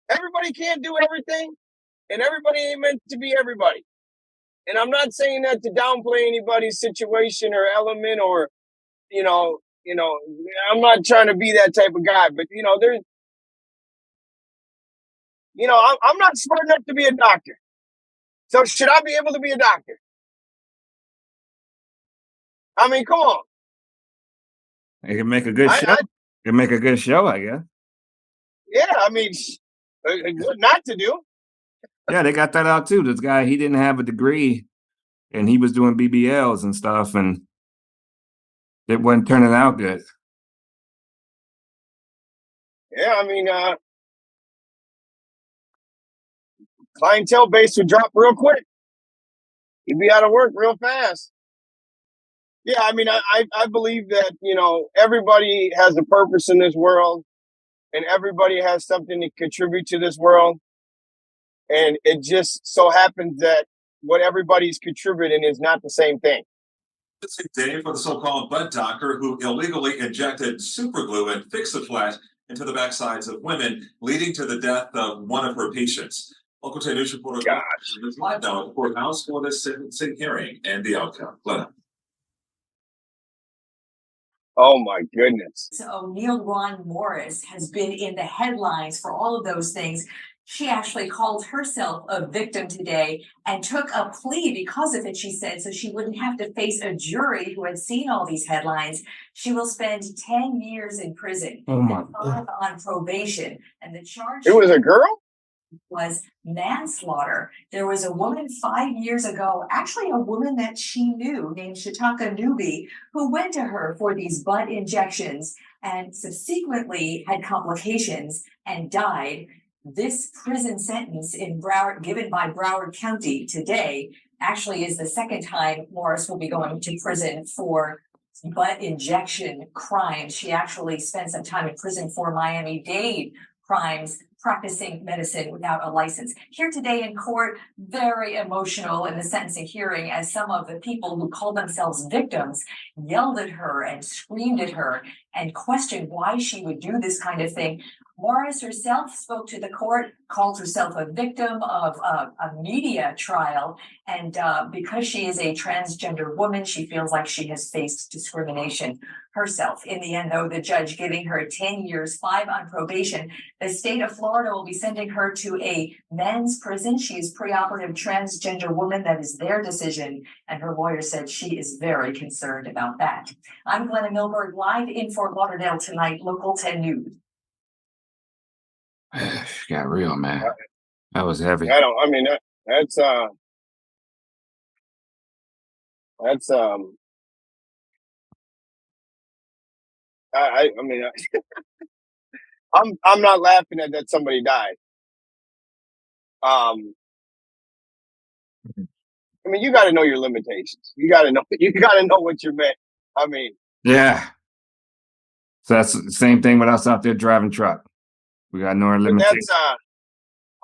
Everybody can't do everything, and everybody ain't meant to be everybody. And I'm not saying that to downplay anybody's situation or element, or I'm not trying to be that type of guy. But there's, I'm not smart enough to be a doctor. So should I be able to be a doctor? I mean, come on. It can make a good show. It can make a good show, I guess. Yeah, I mean, what not to do? Yeah, they got that out too. This guy, he didn't have a degree, and he was doing BBLs and stuff, and it wasn't turning out good. Yeah, I mean, clientele base would drop real quick. You'd be out of work real fast. Yeah, I mean, I believe that, everybody has a purpose in this world, and everybody has something to contribute to this world. And it just so happens that what everybody's contributing is not the same thing. It's a day for the so-called butt doctor who illegally injected super glue and fix-a-flat into the backsides of women, leading to the death of one of her patients. Local 10 News reporter is live now at the courthouse for this sentencing hearing and the outcome. Glenn. Oh my goodness. So O'Neill Ron Morris has been in the headlines for all of those things. She actually called herself a victim today and took a plea because of it, she said, so she wouldn't have to face a jury who had seen all these headlines. She will spend 10 years in prison and 5 on probation. And the charge— It was a girl? Was manslaughter. There was a woman 5 years ago, actually a woman that she knew named Shataka Newby, who went to her for these butt injections and subsequently had complications and died. This prison sentence in Broward, given by Broward County today, actually is the second time Morris will be going to prison for butt injection crimes. She actually spent some time in prison for Miami-Dade crimes, practicing medicine without a license. Here today in court, very emotional in the sentencing hearing, as some of the people who called themselves victims yelled at her and screamed at her and questioned why she would do this kind of thing. Morris herself spoke to the court, called herself a victim of a media trial, and because she is a transgender woman, she feels like she has faced discrimination herself. In the end, though, the judge giving her 10 years, 5 on probation. The state of Florida will be sending her to a men's prison. She is preoperative transgender woman. That is their decision, and her lawyer said she is very concerned about that. I'm Glenna Milberg, live in Fort Lauderdale tonight, Local 10 News. Got real, man. That was heavy. That's I mean, I'm not laughing at that somebody died. I mean, you got to know your limitations. You got to know what you're meant. I mean, yeah. So that's the same thing with us out there driving truck. We got no limitations.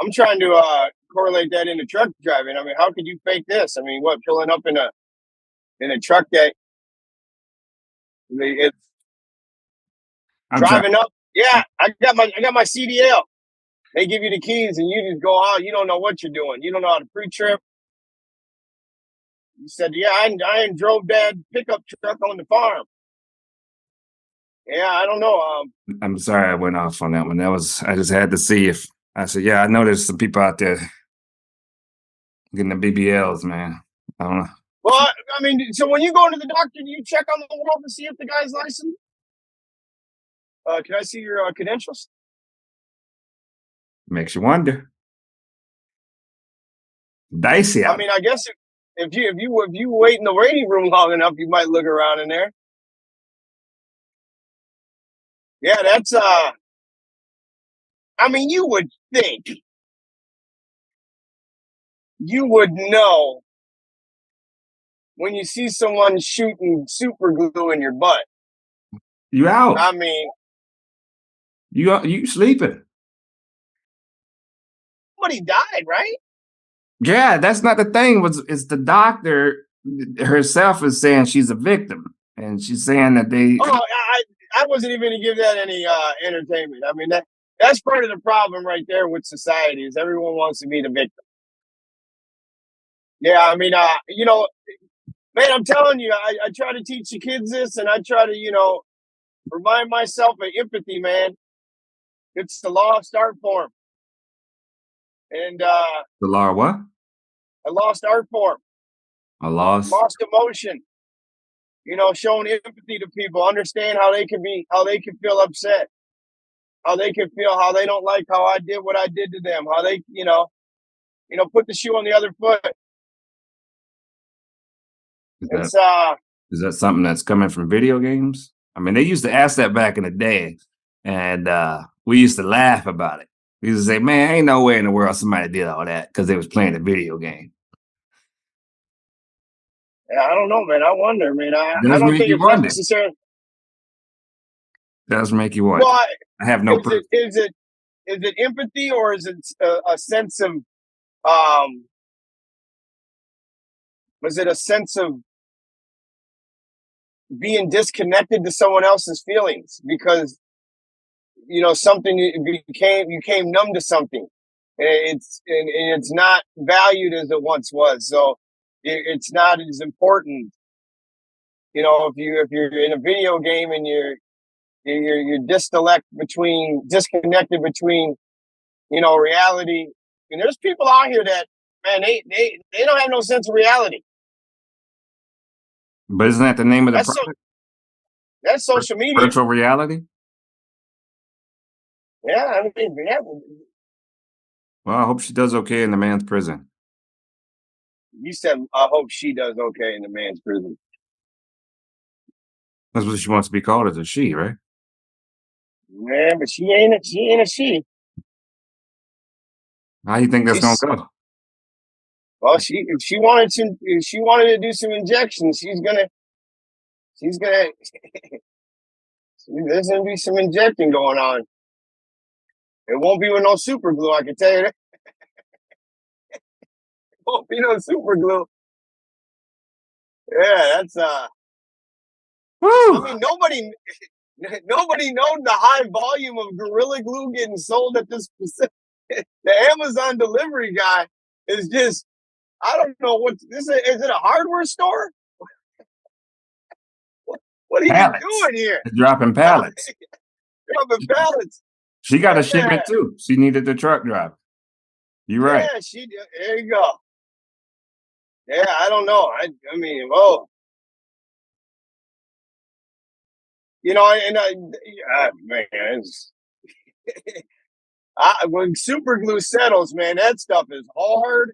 I'm trying to correlate that into truck driving. I mean, how could you fake this? I mean, what, pulling up in a truck that it's driving up? Yeah, I got my CDL. They give you the keys and you just go out. You don't know what you're doing. You don't know how to pre-trip. You said, yeah, I drove that pickup truck on the farm. Yeah, I don't know. I'm sorry I went off on that one. I just had to see if I said, yeah, I know there's some people out there getting the BBLs, man. I don't know. Well, I mean, so when you go to the doctor, do you check on the wall to see if the guy's licensed? Can I see your credentials? Makes you wonder. Dicey. I mean, I guess if you wait in the waiting room long enough, you might look around in there. Yeah, that's I mean, you would think you would know when you see someone shooting super glue in your butt. You out. I mean, you sleeping. Somebody died, right? Yeah, that's not the thing. It's the doctor herself is saying she's a victim, and she's saying that they. Oh, I wasn't even going to give that any entertainment. I mean, That's part of the problem right there with society is everyone wants to be the victim. Yeah, I mean, man, I'm telling you, I try to teach the kids this, and I try to, remind myself of empathy, man. It's the law of art form, and The law of what? a lost art form, A loss. lost emotion. Showing empathy to people, understand how they can feel upset, how they can feel, how they don't like how I did what I did to them, how they, put the shoe on the other foot. Is that It's is that something that's coming from video games? I mean, they used to ask that back in the day, and we used to laugh about it. We used to say, "Man, ain't no way in the world somebody did all that because they was playing a video game." I don't know, man. I wonder, man. It I does don't make think you it's wonder. It necessary. does make you wonder. Well, I have no is proof. it empathy, or is it a sense of um? Was it a sense of being disconnected to someone else's feelings because something you became numb to something, and it's not valued as it once was, so it's not as important. If you're in a video game and you're disconnected between reality. And there's people out here that, man, they don't have no sense of reality. But isn't that the name of the That's so product? that's social media. Virtual reality? Yeah, I mean, yeah. Well, I hope she does okay in the man's prison. You said, I hope she does okay in the man's prison. That's what she wants to be called, as a she, right? Man, but she ain't a she. How do you think that's going She's to go? well, if she wanted to do some injections, she's gonna there's gonna be some injecting going on. It won't be with no super glue, I can tell you that. It won't be no super glue. Yeah, that's Woo! I mean, nobody knows the high volume of Gorilla Glue getting sold at this specific. The Amazon delivery guy is just, I don't know what this is. Is it a hardware store? What are you Pallets. doing here? It's dropping pallets. Dropping pallets. She got to ship Yeah, it too. She needed the truck driver. You're right. yeah, there you go. Yeah, I don't know. I mean, whoa. Man, when super glue settles, man, that stuff is hard.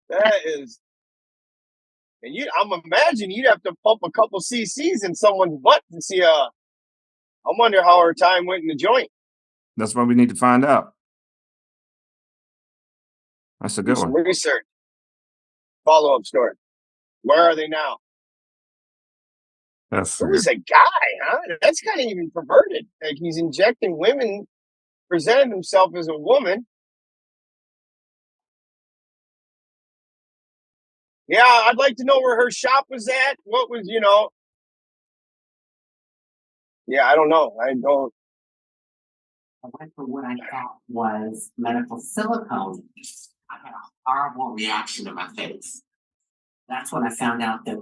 That is, and I'm imagine you'd have to pump a couple cc's in someone's butt to see. I wonder how her time went in the joint. That's what we need to find out. That's a Do good some one. research. Follow-up story. Where are they now? That's It was a guy, huh? That's kind of even perverted. Like he's injecting women, presenting himself as a woman. Yeah, I'd like to know where her shop was at. What was, Yeah, I don't know. I don't. I went for what I thought was medical silicone. I had a horrible reaction to my face. That's when I found out that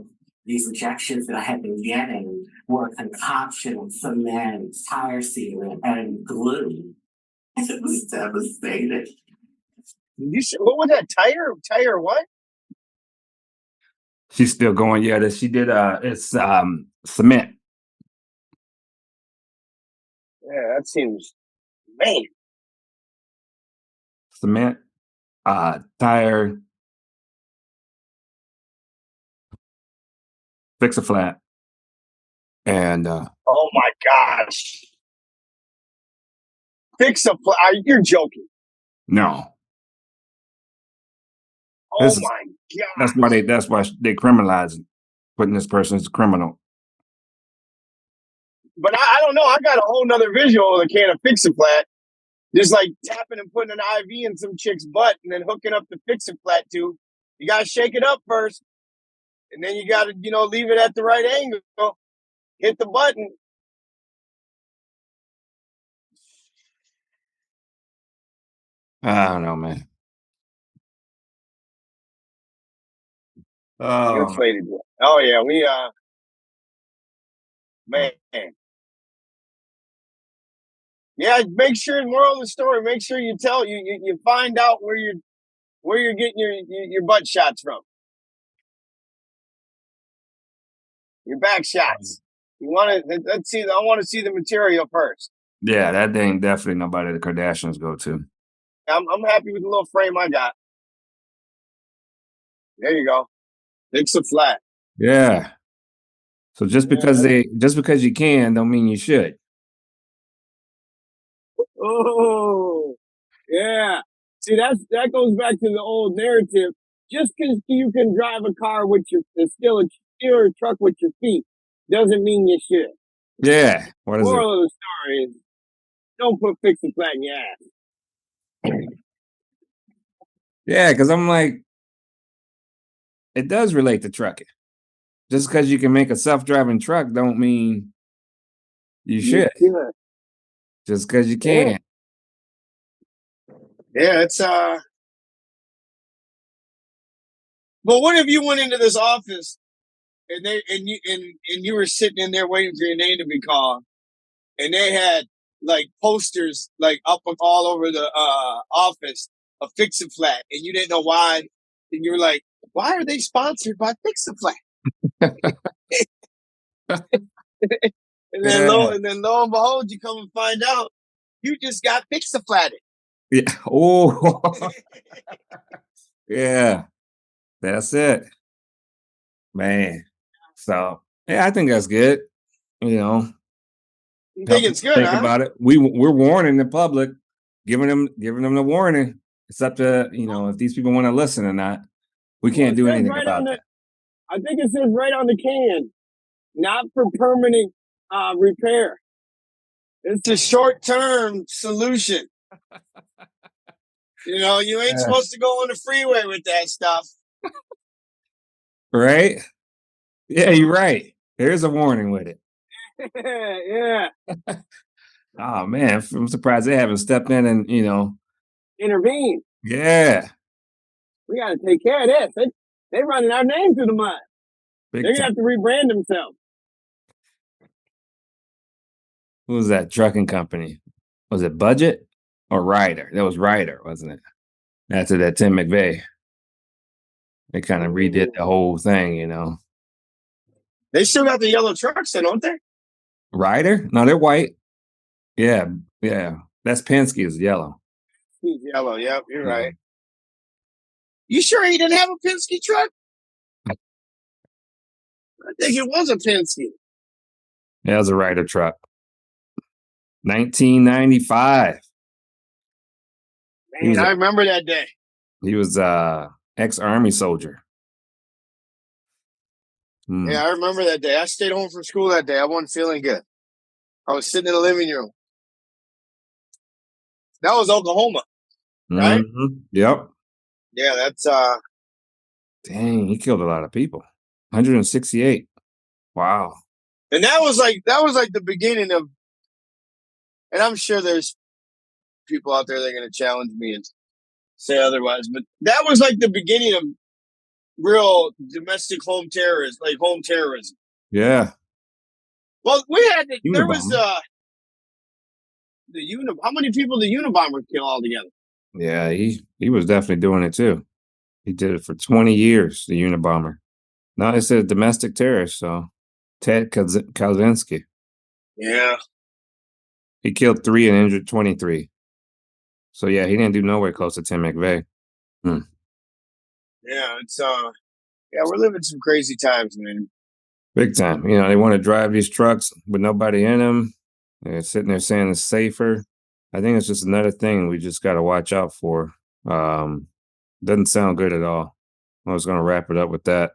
these injections that I had been getting were a concoction of cement, tire sealant, and glue. It was devastated. What was that? Tire what? She's still going. Yeah, that she did. It's cement. Yeah, that seems, man. Cement, tire, fix a flat, and Oh my gosh. You're joking. no. Oh This is my that's god. why they criminalize putting this person as a criminal. But I don't know. I got a whole nother visual of a can of Fix-A-Flat. Just like tapping and putting an IV in some chick's butt and then hooking up the Fix-A-Flat tube. You gotta shake it up first. And then you gotta, leave it at the right angle. Hit the button. I don't know, man. Good Oh, way to do it. Oh yeah, we man. Yeah, make sure. Moral of the story: make sure you tell you find out where you're getting your butt shots from, your back shots. You want to let's see. I want to see the material first. yeah, that ain't definitely nobody the Kardashians go to. I'm happy with the little frame I got. There you go. Fix it flat. Yeah. So just because you can don't mean you should. Oh, yeah. See, that goes back to the old narrative. Just because you can drive a car with steal a truck with your feet doesn't mean you should. Yeah. What is it? Moral of the story is don't put fix it flat in your ass. Yeah, because I'm like, it does relate to trucking. Just because you can make a self-driving truck don't mean you should. Yeah. Just because you can. Yeah, it's But what if you went into this office and you were sitting in there waiting for your name to be called, and they had like posters like up all over the office of Fix It Flat, and you didn't know why, and you were like, "Why are they sponsored by Fix It Flat?" Yeah. And then lo and behold, you come and find out you just got Fix It Flatted. Yeah. Oh, yeah. That's it, man. So yeah, I think that's good. You know, You help think people it's good, think huh? about it. We're warning the public, giving them the warning. It's up to if these people want to listen or not. We Well, can't it do says anything right on about the. that. I think it says right on the can, not for permanent repair. It's a short-term solution. You ain't Yeah. supposed to go on the freeway with that stuff. Right? Yeah, you're right. There's a warning with it. Yeah, Oh man, I'm surprised they haven't stepped in and intervene. yeah, We got to take care of this. They running our name through the mud. They're big gonna time. have to rebrand themselves. Who was that trucking company? Was it Budget or Ryder? That was Ryder, wasn't it? After that Tim McVeigh, they kind of redid the whole thing. They still got the yellow trucks, though, don't they? Ryder? No, they're white. Yeah, yeah. That's Penske is yellow. He's yellow. Yep, you're Yeah. right. You sure he didn't have a Penske truck? I think it was a Penske. Yeah, it was a Ryder truck. 1995. Man, I remember that day. He was ex-army soldier. Yeah, I remember that day. I stayed home from school that day. I wasn't feeling good. I was sitting in the living room. That was Oklahoma, right? Yep. Yeah, that's Dang, he killed a lot of people. 168. Wow. and that was like the beginning of, and I'm sure there's people out there that are gonna challenge me and say otherwise, but that was like the beginning of real domestic home terrorism, like home terrorism. Yeah. Well, there was Unabomber. how many people did Unabomber kill altogether? Yeah, he was definitely doing it too. He did it for 20 years, the Unabomber. Now it's a domestic terrorist, so Ted Kaczynski. Yeah. He killed 3 and injured 23. So yeah, he didn't do nowhere close to Tim McVeigh. Yeah, it's yeah, we're living some crazy times, man. Big time. They want to drive these trucks with nobody in them. They're sitting there saying it's safer. I think it's just another thing we just got to watch out for. Doesn't sound good at all. I was going to wrap it up with that.